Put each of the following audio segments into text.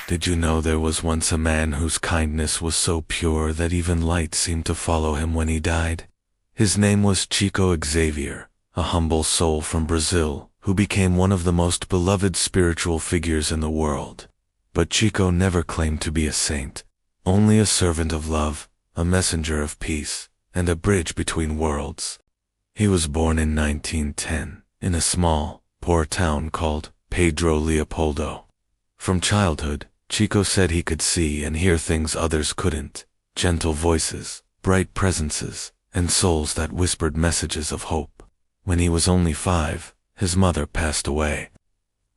Did you know there was once a man whose kindness was so pure that even light seemed to follow him when he died? His name was Chico Xavier, a humble soul from Brazil, who became one of the most beloved spiritual figures in the world. But Chico never claimed to be a saint, only a servant of love, a messenger of peace, and a bridge between worlds. He was born in 1910, in a small, poor town called Pedro Leopoldo. From childhood, Chico said he could see and hear things others couldn't: gentle voices, bright presences, and souls that whispered messages of hope. When he was only 5, his mother passed away.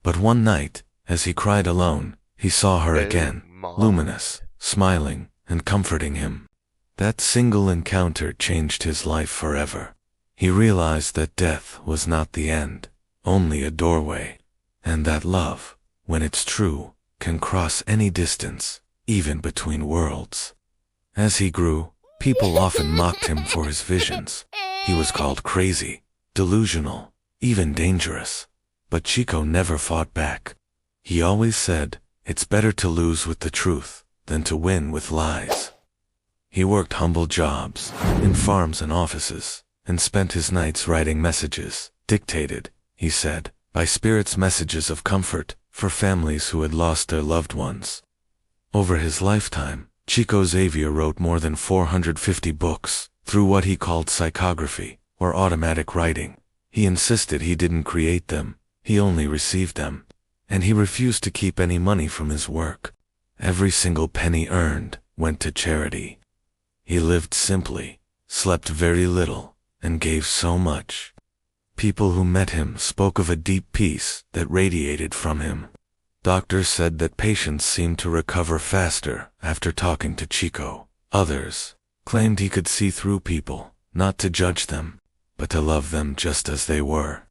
But one night, as he cried alone, he saw her again, luminous, smiling, and comforting him. That single encounter changed his life forever. He realized that death was not the end, only a doorway, and that love, when it's true, can cross any distance, even between worlds. As he grew, people often mocked him for his visions. He was called crazy, delusional, even dangerous. But Chico never fought back. He always said, "It's better to lose with the truth than to win with lies." He worked humble jobs, in farms and offices, and spent his nights writing messages, dictated, he said, by spirits, messages of comfort for families who had lost their loved ones. Over his lifetime, Chico Xavier wrote more than 450 books, through what he called psychography, or automatic writing. He insisted he didn't create them, he only received them, and he refused to keep any money from his work. Every single penny earned went to charity. He lived simply, slept very little, and gave so much. People who met him spoke of a deep peace that radiated from him. Doctors said that patients seemed to recover faster after talking to Chico. Others claimed he could see through people, not to judge them, but to love them just as they were.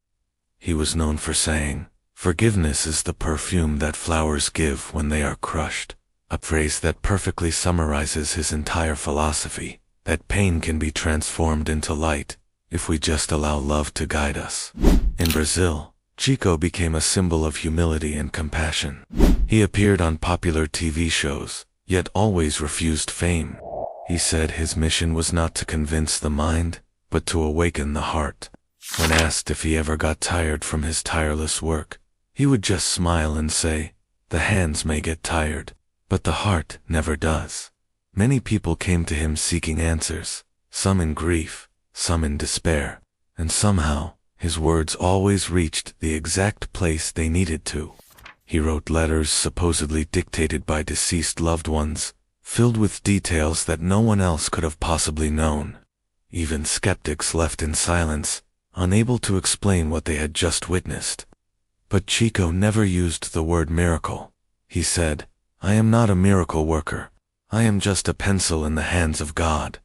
He was known for saying, "Forgiveness is the perfume that flowers give when they are crushed," a phrase that perfectly summarizes his entire philosophy, that pain can be transformed into light if we just allow love to guide us. In Brazil, Chico became a symbol of humility and compassion. He appeared on popular TV shows, yet always refused fame. He said his mission was not to convince the mind, but to awaken the heart. When asked if he ever got tired from his tireless work, he would just smile and say, "The hands may get tired, but the heart never does." Many people came to him seeking answers, some in grief, some in despair, and somehow, his words always reached the exact place they needed to. He wrote letters supposedly dictated by deceased loved ones, filled with details that no one else could have possibly known. Even skeptics left in silence, unable to explain what they had just witnessed. But Chico never used the word miracle. He said, "I am not a miracle worker. I am just a pencil in the hands of God."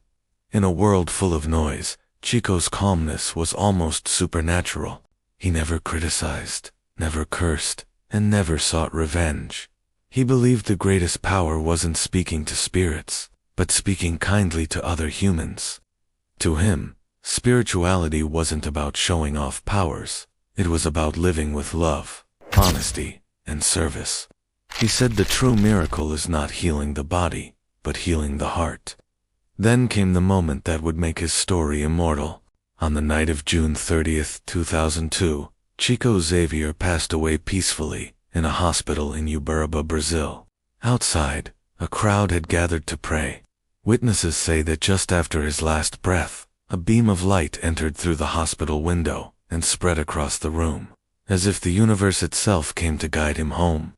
In a world full of noise, Chico's calmness was almost supernatural. He never criticized, never cursed, and never sought revenge. He believed the greatest power wasn't speaking to spirits, but speaking kindly to other humans. To him, spirituality wasn't about showing off powers. It was about living with love, honesty, and service. He said the true miracle is not healing the body, but healing the heart. Then came the moment that would make his story immortal. On the night of June 30th, 2002, Chico Xavier passed away peacefully in a hospital in Uberaba, Brazil. Outside, a crowd had gathered to pray. Witnesses say that just after his last breath, a beam of light entered through the hospital window and spread across the room, as if the universe itself came to guide him home.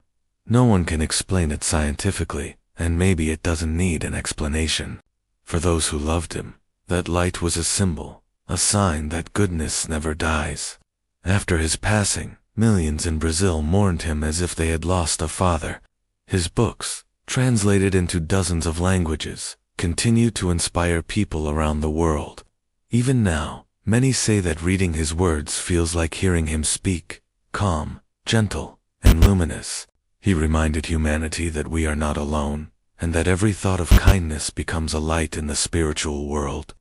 No one can explain it scientifically, and maybe it doesn't need an explanation. For those who loved him, that light was a symbol, a sign that goodness never dies. After his passing, millions in Brazil mourned him as if they had lost a father. His books, translated into dozens of languages, continue to inspire people around the world. Even now, many say that reading his words feels like hearing him speak, calm, gentle, and luminous. He reminded humanity that we are not alone, and that every thought of kindness becomes a light in the spiritual world.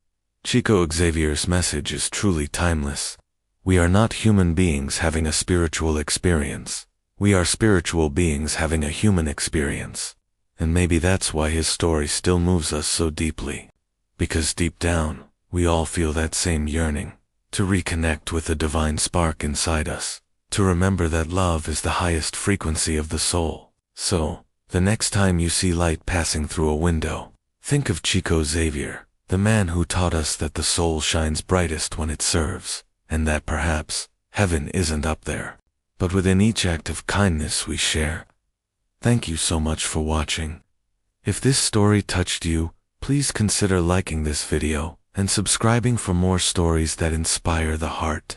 Chico Xavier's message is truly timeless. We are not human beings having a spiritual experience. We are spiritual beings having a human experience. And maybe that's why his story still moves us so deeply. Because deep down, we all feel that same yearning to reconnect with the divine spark inside us, to remember that love is the highest frequency of the soul. So, the next time you see light passing through a window, think of Chico Xavier, the man who taught us that the soul shines brightest when it serves, and that perhaps heaven isn't up there, but within each act of kindness we share. Thank you so much for watching. If this story touched you, please consider liking this video and subscribing for more stories that inspire the heart.